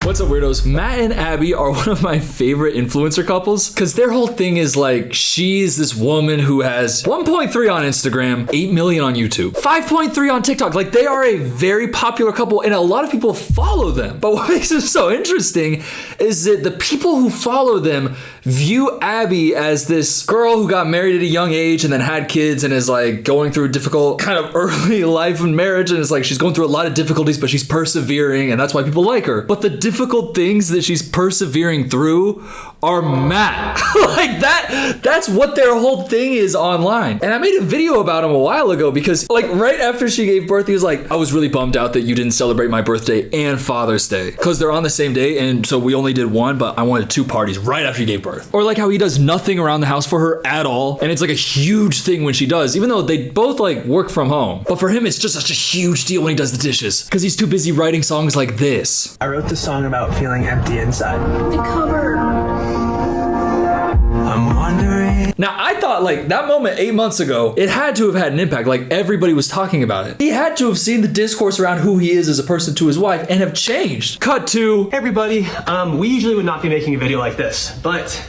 What's up, weirdos? Matt and Abby are one of my favorite influencer couples because their whole thing is like, she's this woman who has 1.3 on Instagram, 8 million on YouTube, 5.3 on TikTok. Like, they are a very popular couple and a lot of people follow them. But what makes them so interesting is that the people who follow them view Abby as this girl who got married at a young age and then had kids and is like going through a difficult kind of early life and marriage, and it's like she's going through a lot of difficulties, but she's persevering, and that's why people like her. But the difficult things that she's persevering through are Matt. Like that's what their whole thing is online. And I made a video about him a while ago because like right after she gave birth, he was like, I was really bummed out that you didn't celebrate my birthday and Father's Day because they're on the same day, and so we only did one, but I wanted 2 parties right after she gave birth. Or like how he does nothing around the house for her at all, and it's like a huge thing when she does, even though they both like work from home. But for him, it's just such a huge deal when he does the dishes because he's too busy writing songs like this. I wrote this song about feeling empty inside. The cover. I'm wondering. Now, I thought like that moment 8 months ago, it had to have had an impact. Like everybody was talking about it. He had to have seen the discourse around who he is as a person to his wife and have changed. Cut to, Hey everybody, we usually would not be making a video like this, but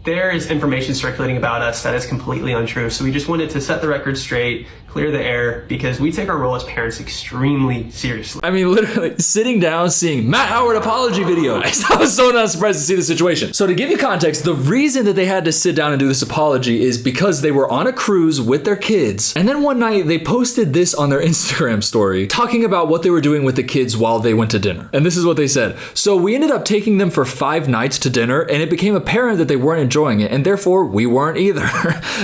there is information circulating about us that is completely untrue. So we just wanted to set the record straight, clear the air, because we take our role as parents extremely seriously. I mean, literally sitting down, seeing Matt Howard apology video. I was so not surprised to see the situation. So to give you context, the reason that they had to sit down and do this apology is because they were on a cruise with their kids. And then one night they posted this on their Instagram story, talking about what they were doing with the kids while they went to dinner. And this is what they said. So we ended up taking them for 5 nights to dinner, and it became apparent that they weren't enjoying it, and therefore we weren't either.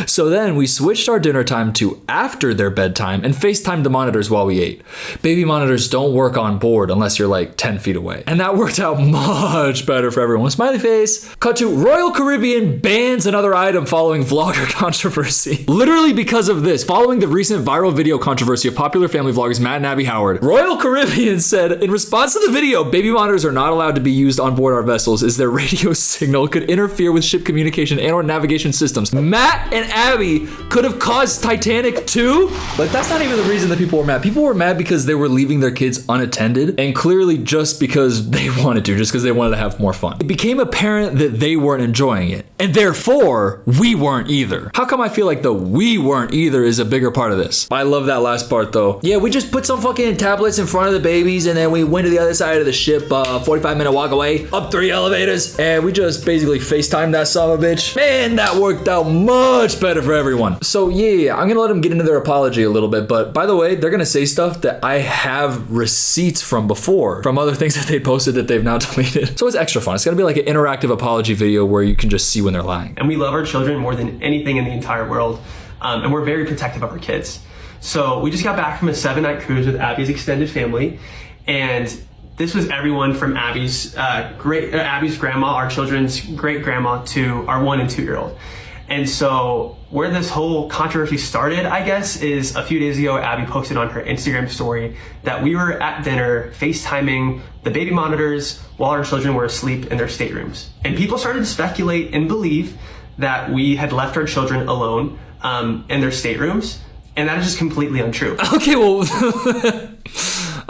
So then we switched our dinner time to after their bedtime and FaceTimed the monitors while we ate. Baby monitors don't work on board unless you're like 10 feet away. And that worked out much better for everyone. Smiley face. Cut to Royal Caribbean bans another item following vlogger controversy. Literally because of this, following the recent viral video controversy of popular family vloggers Matt and Abby Howard, Royal Caribbean said, in response to the video, baby monitors are not allowed to be used on board our vessels as their radio signal could interfere with ship communication and or navigation systems. Matt and Abby could have caused Titanic too? But that's not even the reason that people were mad. People were mad because they were leaving their kids unattended, and clearly just because they wanted to, just because they wanted to have more fun. It became apparent that they weren't enjoying it, and therefore we weren't either. How come I feel like the we weren't either is a bigger part of this? I love that last part though. Yeah, we just put some fucking tablets in front of the babies, and then we went to the other side of the ship, 45-minute walk away, up 3 elevators, and we just basically FaceTimed that son of a bitch. Man, that worked out much better for everyone. So yeah, I'm gonna let them get into their apology a little bit, but by the way, they're gonna say stuff that I have receipts from before, from other things that they posted that they've now deleted. So it's extra fun. It's gonna be like an interactive apology video where you can just see when they're lying. And we love our children more than anything in the entire world, and we're very protective of our kids. So we just got back from a 7-night cruise with Abby's extended family, and this was everyone from Abby's grandma, our children's great grandma, to our 1 and 2-year-old. And so where this whole controversy started, I guess, is a few days ago, Abby posted on her Instagram story that we were at dinner FaceTiming the baby monitors while our children were asleep in their staterooms. And people started to speculate and believe that we had left our children alone in their staterooms. And that is just completely untrue. Okay, well,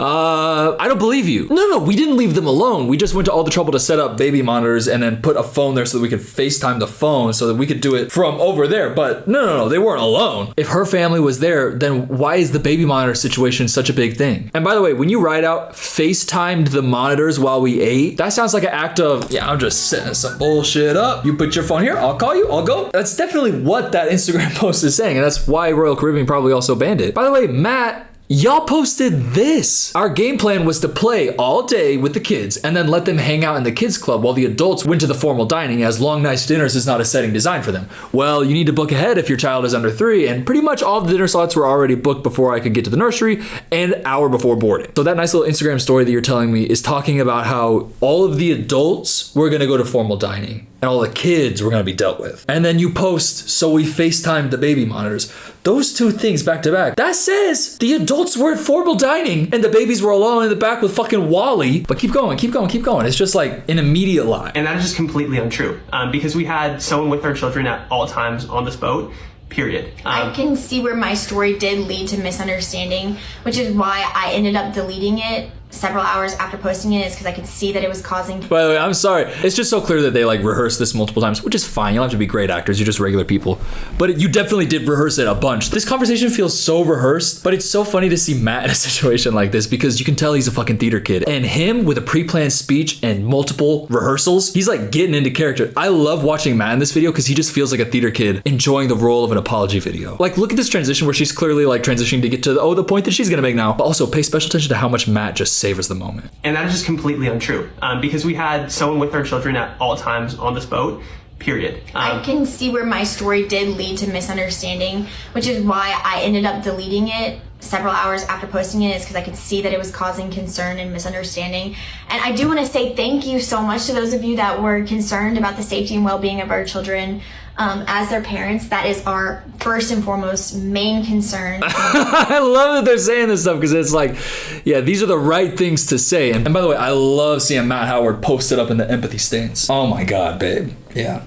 I don't believe you. No, we didn't leave them alone. We just went to all the trouble to set up baby monitors and then put a phone there so that we could FaceTime the phone so that we could do it from over there. But no, they weren't alone. If her family was there, then why is the baby monitor situation such a big thing? And by the way, when you write out FaceTimed the monitors while we ate, that sounds like an act of, yeah, I'm just setting some bullshit up. You put your phone here, I'll call you, I'll go. That's definitely what that Instagram post is saying. And that's why Royal Caribbean probably also banned it. By the way, Matt, y'all posted this. Our game plan was to play all day with the kids and then let them hang out in the kids club while the adults went to the formal dining, as long nice dinners is not a setting designed for them. Well, you need to book ahead if your child is under 3, and pretty much all the dinner slots were already booked before I could get to the nursery and an hour before boarding. So that nice little Instagram story that you're telling me is talking about how all of the adults were gonna go to formal dining and all the kids were gonna be dealt with. And then you post, so we FaceTimed the baby monitors. Those 2 things back to back. That says the adults were at formal dining and the babies were alone in the back with fucking Wally. But keep going. It's just like an immediate lie. And that is just completely untrue, because we had someone with our children at all times on this boat. Period. I can see where my story did lead to misunderstanding, which is why I ended up deleting it several hours after posting it is because I could see that it was causing. By the way, I'm sorry. It's just so clear that they like rehearsed this multiple times, which is fine. You don't have to be great actors. You're just regular people. But you definitely did rehearse it a bunch. This conversation feels so rehearsed, but it's so funny to see Matt in a situation like this because you can tell he's a fucking theater kid. And him with a pre-planned speech and multiple rehearsals, he's like getting into character. I love watching Matt in this video because he just feels like a theater kid enjoying the role of an apology video. Like, look at this transition where she's clearly like transitioning to get to the point that she's gonna make now. But also pay special attention to how much Matt just savors the moment. And that is just completely untrue because we had someone with our children at all times on this boat, period. I can see where my story did lead to misunderstanding, which is why I ended up deleting it several hours after posting it, is because I could see that it was causing concern and misunderstanding. And I do want to say thank you so much to those of you that were concerned about the safety and well-being of our children. As their parents, that is our first and foremost main concern. I love that they're saying this stuff because it's like, yeah, these are the right things to say. And by the way, I love seeing Matt Howard posted up in the empathy stance. Oh my God, babe. Yeah.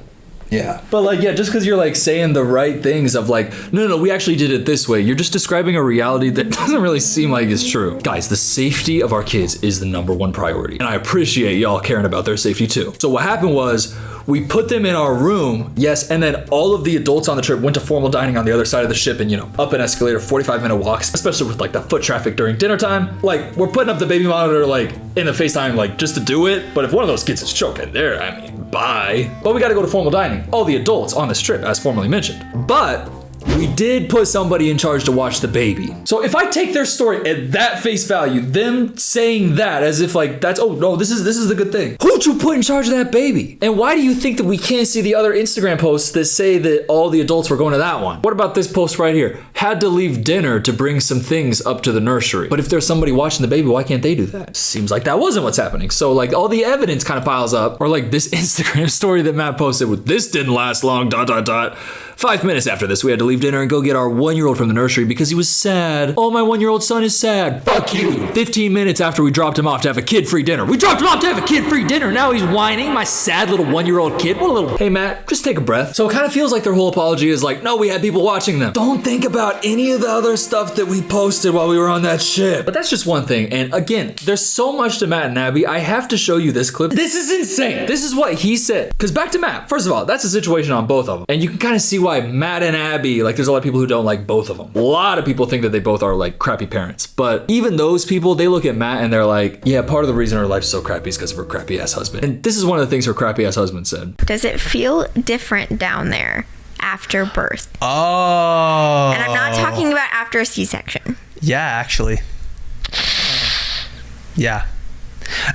Yeah. But like, yeah, just because you're like saying the right things of like, no, we actually did it this way. You're just describing a reality that doesn't really seem like it's true. Guys, the safety of our kids is the #1 priority. And I appreciate y'all caring about their safety too. So what happened was we put them in our room. Yes. And then all of the adults on the trip went to formal dining on the other side of the ship and, up an escalator, 45-minute walks, especially with like the foot traffic during dinner time. Like, we're putting up the baby monitor like in the FaceTime, like just to do it. But if one of those kids is choking there, I mean, bye. But we got to go to formal dining. All the adults on this trip, as formerly mentioned. But we did put somebody in charge to watch the baby. So if I take their story at that face value, them saying that as if like that's, oh no, this is the good thing. Who'd you put in charge of that baby? And why do you think that we can't see the other Instagram posts that say that all the adults were going to that one? What about this post right here? Had to leave dinner to bring some things up to the nursery. But if there's somebody watching the baby, why can't they do that? Seems like that wasn't what's happening. So like all the evidence kind of piles up. Or like this Instagram story that Matt posted with this didn't last long, ... 5 minutes after this, we had to leave dinner and go get our 1-year-old from the nursery because he was sad. Oh, my 1-year-old son is sad. Fuck you. 15 minutes after we dropped him off to have a kid-free dinner. We dropped him off to have a kid-free dinner. Now he's whining, my sad little 1-year-old kid. What a little, hey Matt, just take a breath. So it kind of feels like their whole apology is like, no, we had people watching them. Don't think about any of the other stuff that we posted while we were on that ship. But that's just one thing. And again, there's so much to Matt and Abby. I have to show you this clip. This is insane. This is what he said. Because back to Matt, first of all, that's a situation on both of them. And you can kind of see why Matt and Abby, like there's a lot of people who don't like both of them. A lot of people think that they both are like crappy parents. But even those people, they look at Matt and they're like, yeah, part of the reason her life's so crappy is because of her crappy ass husband. And this is one of the things her crappy ass husband said. Does it feel different down there after birth? Oh. And I'm not talking about after a C-section. Yeah, actually. Yeah.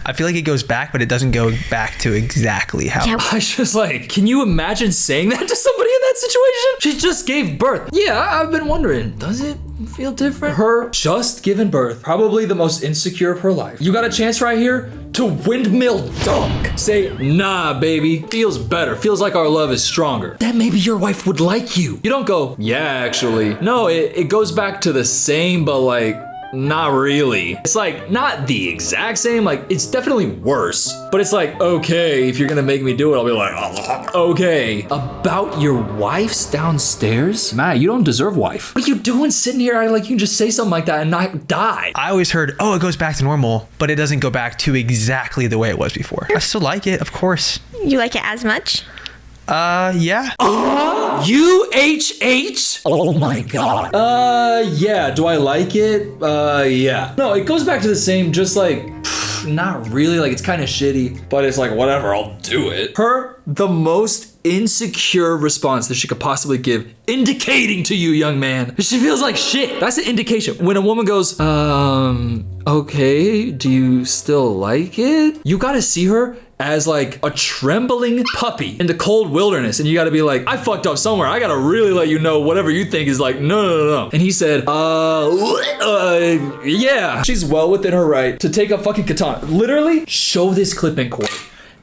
I feel like it goes back, but it doesn't go back to exactly how. Yeah. I was just like, can you imagine saying that to somebody in that situation? She just gave birth. Yeah, I've been wondering, does it feel different? Her just given birth, probably the most insecure of her life. You got a chance right here to windmill dunk. Say, nah, baby, feels better. Feels like our love is stronger. Then maybe your wife would like you. You don't go, yeah, actually. No, it goes back to the same, but like, not really. It's like not the exact same, like it's definitely worse, but it's like, okay, if you're gonna make me do it, I'll be like, oh, okay. About your wife's downstairs? Matt, you don't deserve wife. What are you doing sitting here acting like you can just say something like that and not die? I always heard, oh, it goes back to normal, but it doesn't go back to exactly the way it was before. I still like it, of course. You like it as much? Yeah. UHH? Oh my God. Yeah. Do I like it? Yeah. No, it goes back to the same, just like, not really, like it's kind of shitty, but it's like, whatever, I'll do it. The most insecure response that she could possibly give, indicating to you, young man, she feels like shit. That's an indication. When a woman goes, okay, do you still like it? You gotta see her as like a trembling puppy in the cold wilderness, and you gotta be like, I fucked up somewhere. I gotta really let you know whatever you think is like, no. And he said, yeah. She's well within her right to take a fucking katana. Literally, show this clip in court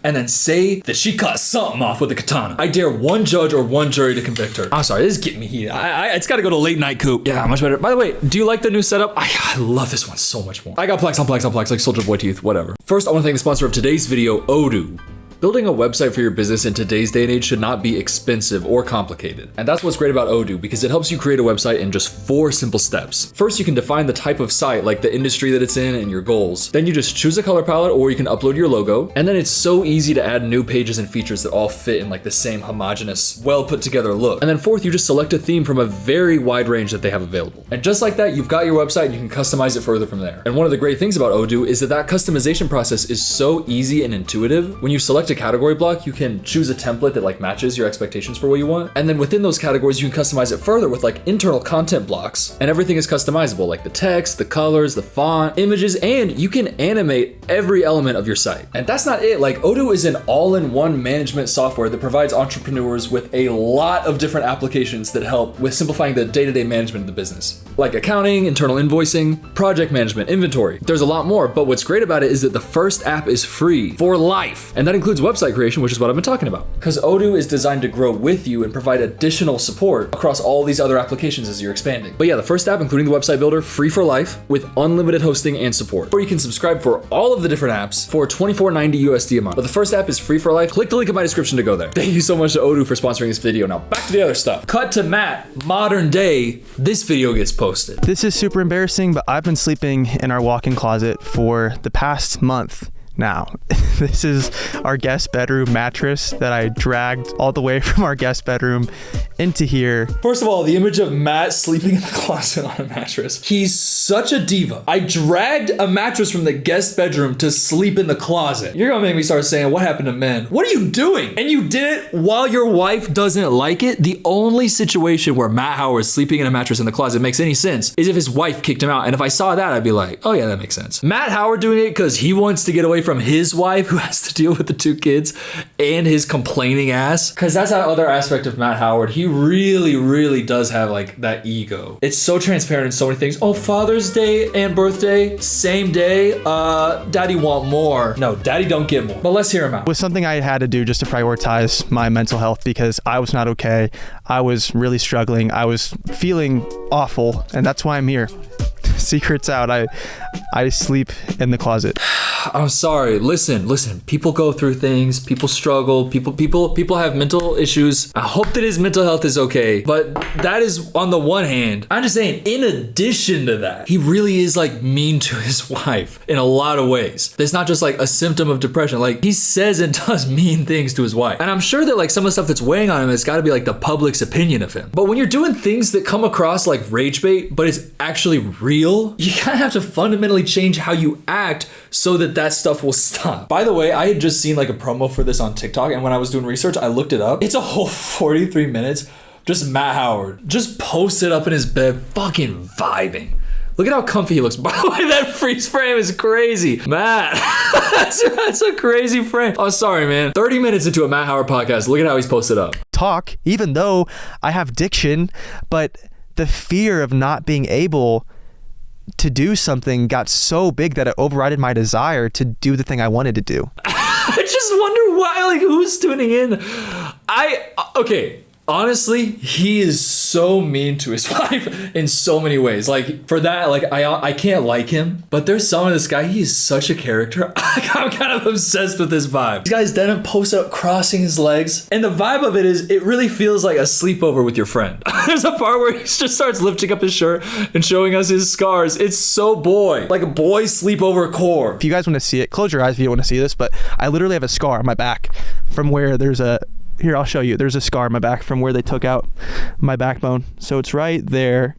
and then say that she cut something off with a katana. I dare one judge or one jury to convict her. I'm sorry, this is getting me heated. It's gotta go to late night Coop. Yeah, much better. By the way, do you like the new setup? I love this one so much more. I got Plex on Plex on Plex, like Soldier Boy teeth, whatever. First, I wanna thank the sponsor of today's video, Odoo. Building a website for your business in today's day and age should not be expensive or complicated. And that's what's great about Odoo, because it helps you create a website in just 4 simple steps. First, you can define the type of site, like the industry that it's in and your goals. Then you just choose a color palette, or you can upload your logo. And then it's so easy to add new pages and features that all fit in like the same homogeneous, well put together look. And then fourth, you just select a theme from a very wide range that they have available. And just like that, you've got your website and you can customize it further from there. And one of the great things about Odoo is that customization process is so easy and intuitive. When you select a category block, you can choose a template that like matches your expectations for what you want. And then within those categories, you can customize it further with like internal content blocks, and everything is customizable, like the text, the colors, the font, images, and you can animate every element of your site. And that's not it. Like Odoo is an all-in-one management software that provides entrepreneurs with a lot of different applications that help with simplifying the day-to-day management of the business, like accounting, internal invoicing, project management, inventory. There's a lot more, but what's great about it is that the first app is free for life. And that includes website creation, which is what I've been talking about. Because Odoo is designed to grow with you and provide additional support across all these other applications as you're expanding. But yeah, the first app, including the website builder, free for life with unlimited hosting and support. Or you can subscribe for all of the different apps for $24.90 USD a month. But the first app is free for life. Click the link in my description to go there. Thank you so much to Odoo for sponsoring this video. Now back to the other stuff. Cut to Matt, modern day, this video gets posted. This is super embarrassing, but I've been sleeping in our walk-in closet for the past month now. This is our guest bedroom mattress that I dragged all the way from our guest bedroom into here. First of all, the image of Matt sleeping in the closet on a mattress. He's such a diva. I dragged a mattress from the guest bedroom to sleep in the closet. You're gonna make me start saying, what happened to men? What are you doing? And you did it while your wife doesn't like it? The only situation where Matt Howard sleeping in a mattress in the closet makes any sense is if his wife kicked him out. And if I saw that, I'd be like, oh yeah, that makes sense. Matt Howard doing it because he wants to get away from his wife who has to deal with the 2 kids and his complaining ass. Because that's that other aspect of Matt Howard. He really does have like that ego. It's so transparent in so many things. Oh, Father's Day and birthday, same day. Daddy want more. No, daddy don't get more. But let's hear him out. It was something I had to do just to prioritize my mental health because I was not okay. I was really struggling. I was feeling awful, and that's why I'm here. Secret's out. I sleep in the closet. I'm sorry. Listen. People go through things. People struggle. People have mental issues. I hope that his mental health is okay. But that is on the one hand. I'm just saying, in addition to that, he really is like mean to his wife in a lot of ways. It's not just like a symptom of depression. Like he says and does mean things to his wife. And I'm sure that like some of the stuff that's weighing on him has got to be like the public's opinion of him. But when you're doing things that come across like rage bait, but it's actually real, you kind of have to fundamentally change how you act so that stuff will stop. By the way, I had just seen like a promo for this on TikTok, and when I was doing research, I looked it up. It's a whole 43 minutes, just Matt Howard, just posted up in his bed, fucking vibing. Look at how comfy he looks. By the way, that freeze frame is crazy. Matt, that's a crazy frame. Oh, sorry, man. 30 minutes into a Matt Howard podcast, look at how he's posted up. Talk, even though I have diction, but the fear of not being able to do something got so big that it overrided my desire to do the thing I wanted to do. I just wonder why, like, who's tuning in? Okay, honestly, he is so mean to his wife in so many ways. Like, for that, like, I can't like him, but there's some of this guy, he is such a character. I'm kind of obsessed with this vibe. This guy's denim posts up crossing his legs, and the vibe of it is, it really feels like a sleepover with your friend. There's a part where he just starts lifting up his shirt and showing us his scars. It's so boy, like a boy sleepover core. If you guys want to see it, close your eyes if you want to see this, but I literally have a scar on my back from where there's a, here, I'll show you. There's a scar on my back from where they took out my backbone. So it's right there.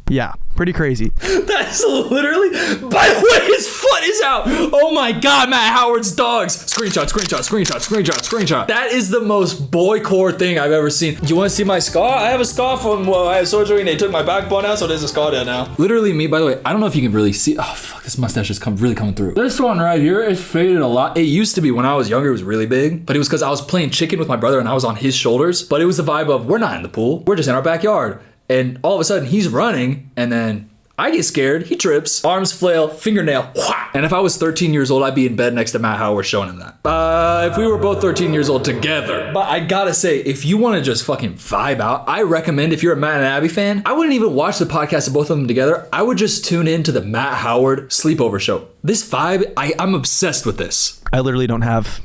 Yeah, pretty crazy. That's literally, by the way, his foot is out. Oh my God, Matt Howard's dogs. Screenshot. That is the most boy core thing I've ever seen. You want to see my scar? I have a scar from, well, I had surgery and they took my backbone out, so there's a scar there now. Literally me, by the way, I don't know if you can really see. Oh, fuck, this mustache is really coming through. This one right here is faded a lot. It used to be when I was younger, it was really big, but it was because I was playing chicken with my brother and I was on his shoulders, but it was the vibe of, we're not in the pool, we're just in our backyard. And all of a sudden he's running and then I get scared. He trips. Arms flail. Fingernail. Wha! And if I was 13 years old, I'd be in bed next to Matt Howard showing him that. If we were both 13 years old together. But I gotta say, if you want to just fucking vibe out, I recommend, if you're a Matt and Abby fan, I wouldn't even watch the podcast of both of them together. I would just tune in to the Matt Howard sleepover show. This vibe, I'm obsessed with this. I literally don't have,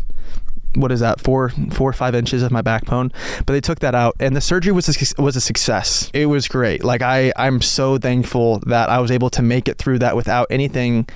what is that, 4 or 5 inches of my backbone, but they took that out, and the surgery was a success. It was great. Like I'm so thankful that I was able to make it through that without anything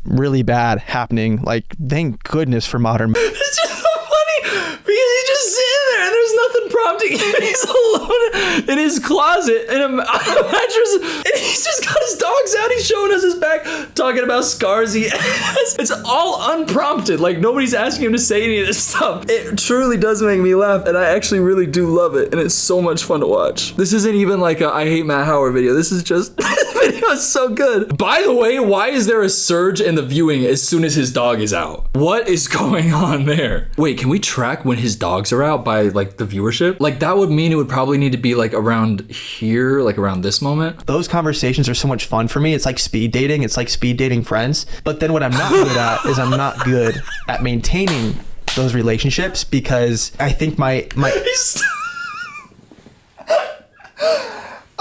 really bad happening. Like, thank goodness for modern. It's just so funny because he's just sitting there and there's nothing prompting him. He's alone in his closet in a mattress, and he's just got his dogs out. He's showing us his back, talking about scars he has. It's all unprompted. Like, nobody's asking him to say any of this stuff. It truly does make me laugh, and I actually really do love it, and it's so much fun to watch. This isn't even like a I hate Matt Howard video. This is just, this video is so good. By the way, why is there a surge in the viewing as soon as his dog is out? What is going on there? Wait, can we track when his dogs are out by like the viewership? Like, that would mean it would probably need to be like around here, like around this moment. Those conversations are so much fun for me. It's like speed dating. It's like speed dating friends. But then what I'm not good at is I'm not good at maintaining those relationships, because I think my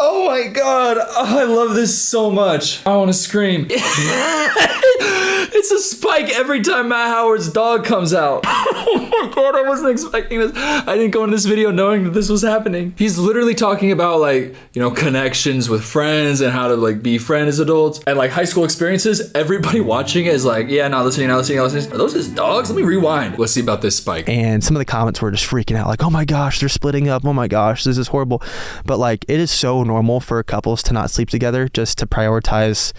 Oh my god, I love this so much. I want to scream. It's a spike every time Matt Howard's dog comes out. Oh my god, I wasn't expecting this. I didn't go in this video knowing that this was happening. He's literally talking about, like, you know, connections with friends and how to like be friends as adults and like high school experiences. Everybody watching it is like, yeah, not listening. Are those his dogs? Let me rewind. Let's see about this spike. And some of the comments were just freaking out, like, oh my gosh, they're splitting up. Oh my gosh, this is horrible. But like, it is so normal for couples to not sleep together just to prioritize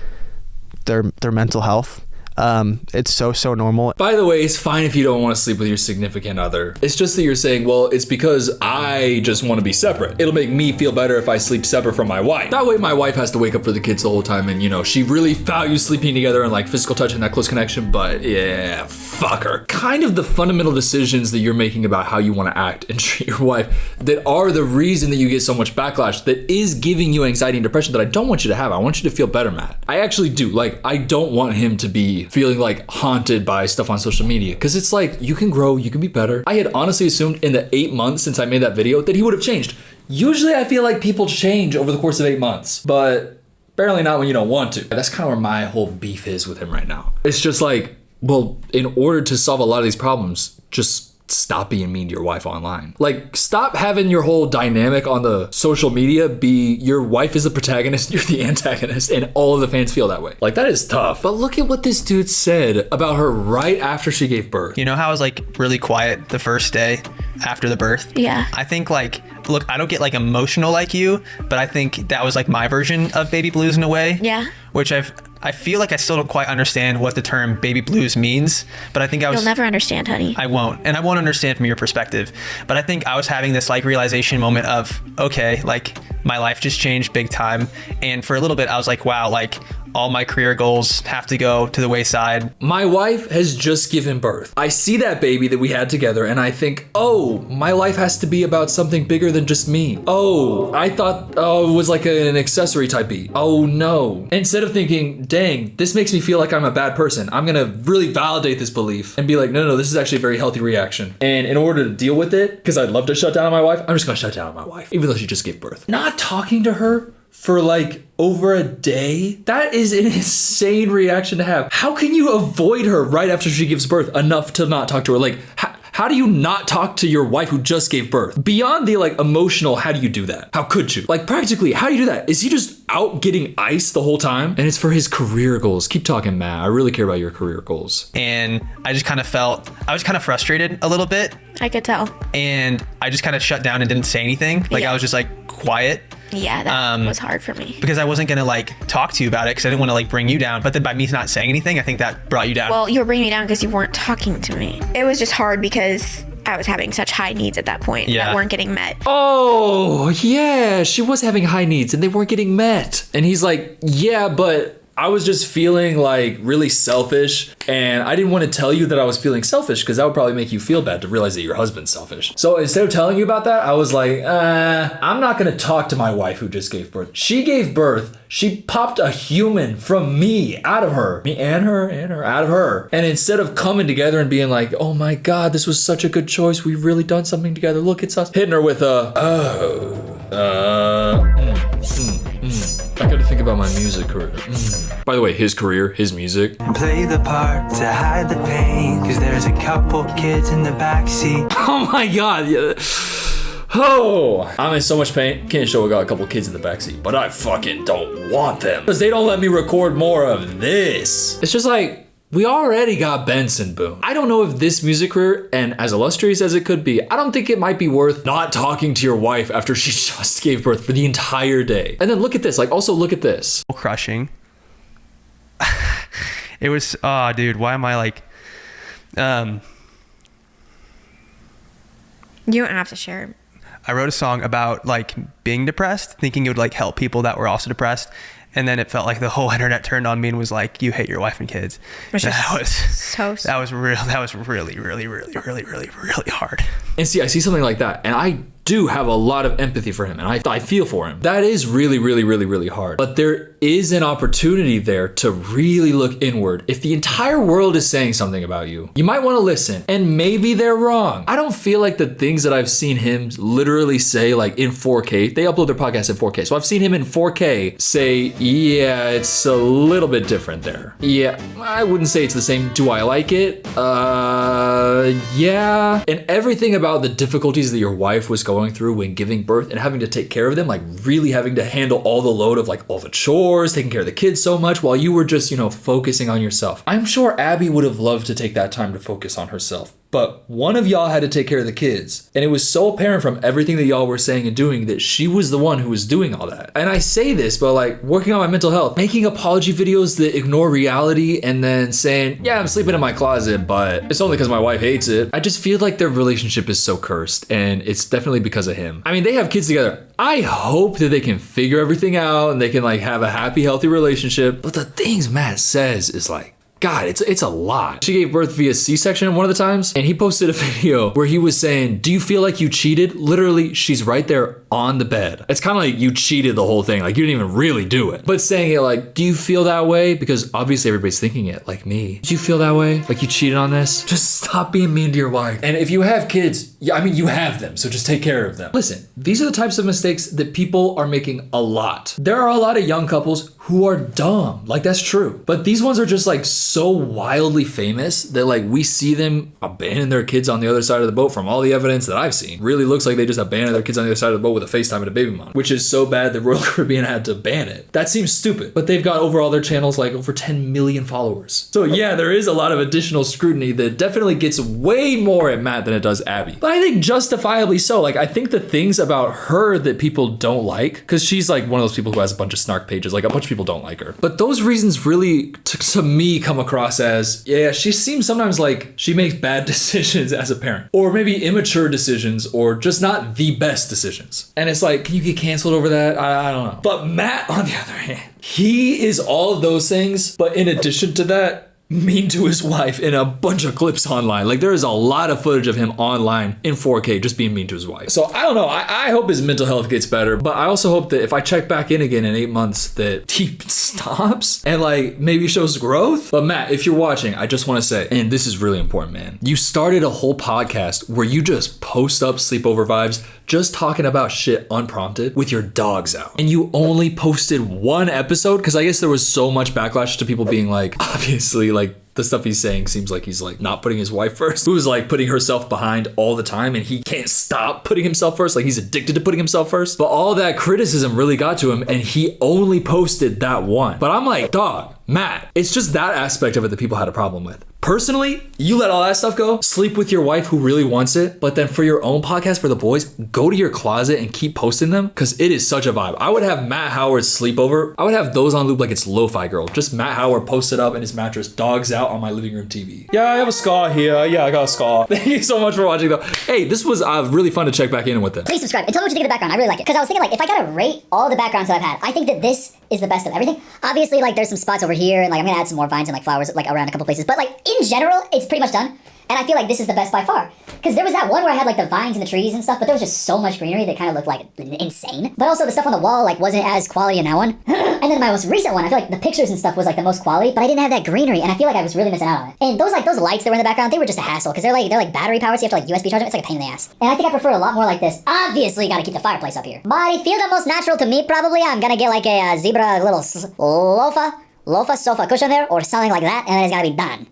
their mental health. It's so normal. By the way, it's fine if you don't want to sleep with your significant other. It's just that you're saying, well, it's because I just want to be separate. It'll make me feel better if I sleep separate from my wife. That way my wife has to wake up for the kids the whole time, and you know, she really values sleeping together and like physical touch and that close connection, but yeah, fuck her. Kind of the fundamental decisions that you're making about how you want to act and treat your wife that are the reason that you get so much backlash, that is giving you anxiety and depression that I don't want you to have. I want you to feel better, Matt. I actually do. Like, I don't want him to be feeling like haunted by stuff on social media, because it's like, you can grow, you can be better. I had honestly assumed in the 8 months since I made that video that he would have changed. Usually I feel like people change over the course of 8 months, but apparently not when you don't want to. That's kind of where my whole beef is with him right now. It's just like, well, in order to solve a lot of these problems, just stop being mean to your wife online. Like, stop having your whole dynamic on the social media be your wife is the protagonist, you're the antagonist, and all of the fans feel that way. Like, that is tough. But look at what this dude said about her right after she gave birth. You know how I was like really quiet the first day after the birth? Yeah. I think like, look, I don't get like emotional like you, but I think that was like my version of baby blues in a way. Yeah. Which I feel like I still don't quite understand what the term baby blues means, but I think I was... You'll never understand, honey. I won't. And I won't understand from your perspective. But I think I was having this like realization moment of, okay, like my life just changed big time. And for a little bit, I was like, wow, like all my career goals have to go to the wayside. My wife has just given birth. I see that baby that we had together and I think, oh, my life has to be about something bigger than just me. Oh, I thought it was like an accessory type beat. Oh no. Instead of thinking, dang, this makes me feel like I'm a bad person, I'm gonna really validate this belief and be like, no, this is actually a very healthy reaction. And in order to deal with it, because I'd love to shut down on my wife, I'm just gonna shut down on my wife, even though she just gave birth. Not talking to her for like over a day? That is an insane reaction to have. How can you avoid her right after she gives birth enough to not talk to her? Like, how do you not talk to your wife who just gave birth? Beyond the like emotional, how do you do that? How could you? Like, practically, how do you do that? Is he just out getting ice the whole time? And it's for his career goals. Keep talking, Matt. I really care about your career goals. And I just kind of felt, I was kind of frustrated a little bit. I could tell. And I just kind of shut down and didn't say anything. Like, I was just like quiet. Yeah, that was hard for me. Because I wasn't going to like talk to you about it because I didn't want to like bring you down. But then by me not saying anything, I think that brought you down. Well, you were bringing me down because you weren't talking to me. It was just hard because I was having such high needs at that point that weren't getting met. Oh, yeah, she was having high needs and they weren't getting met. And he's like, yeah, but I was just feeling like really selfish, and I didn't want to tell you that I was feeling selfish because that would probably make you feel bad to realize that your husband's selfish. So instead of telling you about that, I was like, I'm not going to talk to my wife who just gave birth. She gave birth. She popped a human from me out of her. Me and her out of her. And instead of coming together and being like, oh my God, this was such a good choice. We've really done something together. Look, it's us. Hitting her with a, I gotta think about my music career. By the way, his career, his music. Play the part to hide the pain, cause there's a couple kids in the backseat. Oh my God. Yeah. Oh, I'm in so much pain. Can't show I got a couple kids in the backseat, but I fucking don't want them because they don't let me record more of this. It's just like, we already got Benson Boone. I don't know if this music career, and as illustrious as it could be, I don't think it might be worth not talking to your wife after she just gave birth for the entire day. And then look at this, like also look at this. Crushing. It was, dude, why am I like, You don't have to share. I wrote a song about like being depressed, thinking it would like help people that were also depressed. And then it felt like the whole internet turned on me and was like, you hate your wife and kids. That was really hard. And see, I see something like that, and I do have a lot of empathy for him, and I feel for him. That is really hard. But there is an opportunity there to really look inward. If the entire world is saying something about you, you might want to listen, and maybe they're wrong. I don't feel like the things that I've seen him literally say, like in 4K, they upload their podcast in 4K. So I've seen him in 4K say, yeah, it's a little bit different there. Yeah, I wouldn't say it's the same. Do I like it? Yeah. And everything about the difficulties that your wife was going through when giving birth and having to take care of them, like really having to handle all the load of like all the chores, taking care of the kids so much while you were just, focusing on yourself. I'm sure Abby would have loved to take that time to focus on herself. But one of y'all had to take care of the kids. And it was so apparent from everything that y'all were saying and doing that she was the one who was doing all that. And I say this, but like working on my mental health, making apology videos that ignore reality and then saying, yeah, I'm sleeping in my closet, but it's only because my wife hates it. I just feel like their relationship is so cursed, and it's definitely because of him. I mean, they have kids together. I hope that they can figure everything out and they can like have a happy, healthy relationship. But the things Matt says is like, God, it's a lot. She gave birth via C-section one of the times, and he posted a video where he was saying, do you feel like you cheated? Literally, she's right there on the bed. It's kind of like you cheated the whole thing. Like you didn't even really do it. But saying it like, do you feel that way? Because obviously everybody's thinking it like me. Do you feel that way? Like you cheated on this? Just stop being mean to your wife. And if you have kids, yeah, I mean, you have them, so just take care of them. Listen, these are the types of mistakes that people are making a lot. There are a lot of young couples who are dumb. Like that's true. But these ones are just like so wildly famous that like we see them abandon their kids on the other side of the boat from all the evidence that I've seen. Really looks like they just abandoned their kids on the other side of the boat with a FaceTime and a baby mom, which is so bad that Royal Caribbean had to ban it. That seems stupid, but they've got over all their channels like over 10 million followers. So yeah, there is a lot of additional scrutiny that definitely gets way more at Matt than it does Abby. But I think justifiably so. Like I think the things about her that people don't like, because she's like one of those people who has a bunch of snark pages, like a bunch of people don't like her. But those reasons really, to me, come across as, yeah, she seems sometimes like she makes bad decisions as a parent. Or maybe immature decisions, or just not the best decisions. And it's like, can you get canceled over that? I don't know. But Matt, on the other hand, he is all of those things, but in addition to that, mean to his wife in a bunch of clips online. Like there is a lot of footage of him online in 4K just being mean to his wife. So I don't know. I hope his mental health gets better, but I also hope that if I check back in again in 8 months that he stops and like maybe shows growth. But Matt, if you're watching, I just want to say, and this is really important, man, you started a whole podcast where you just post up sleepover vibes, just talking about shit unprompted with your dogs out. And you only posted one episode because I guess there was so much backlash to people being like, obviously, like the stuff he's saying seems like he's like not putting his wife first, who's like putting herself behind all the time, and he can't stop putting himself first. Like he's addicted to putting himself first. But all that criticism really got to him, and he only posted that one. But I'm like, dog, Matt, it's just that aspect of it that people had a problem with. Personally, you let all that stuff go, sleep with your wife who really wants it, but then for your own podcast for the boys, go to your closet and keep posting them, because it is such a vibe. I would have Matt Howard's sleepover. I would have those on loop like it's Lo-Fi Girl. Just Matt Howard posted up in his mattress, dogs out on my living room TV. Yeah, I have a scar here. Yeah, I got a scar. Thank you so much for watching though. Hey, this was really fun to check back in with them. Please subscribe and tell me what you think of the background. I really like it. Because I was thinking like, if I gotta rate all the backgrounds that I've had, I think that this is the best of everything. Obviously, like, there's some spots over here, and like I'm gonna add some more vines and like flowers like around a couple places. But like in general, it's pretty much done. And I feel like this is the best by far. Because there was that one where I had like the vines and the trees and stuff, but there was just so much greenery that kind of looked like insane. But also the stuff on the wall like wasn't as quality in that one. And then my most recent one, I feel like the pictures and stuff was like the most quality, but I didn't have that greenery, and I feel like I was really missing out on it. And those lights that were in the background, they were just a hassle because they're like battery powered, so you have to like USB charge them. It's like a pain in the ass. And I think I prefer a lot more like this. Obviously, gotta keep the fireplace up here. But I feel the most natural to me probably. I'm gonna get like a zebra little lofa sofa cushion there or something like that, and then it's gotta be done.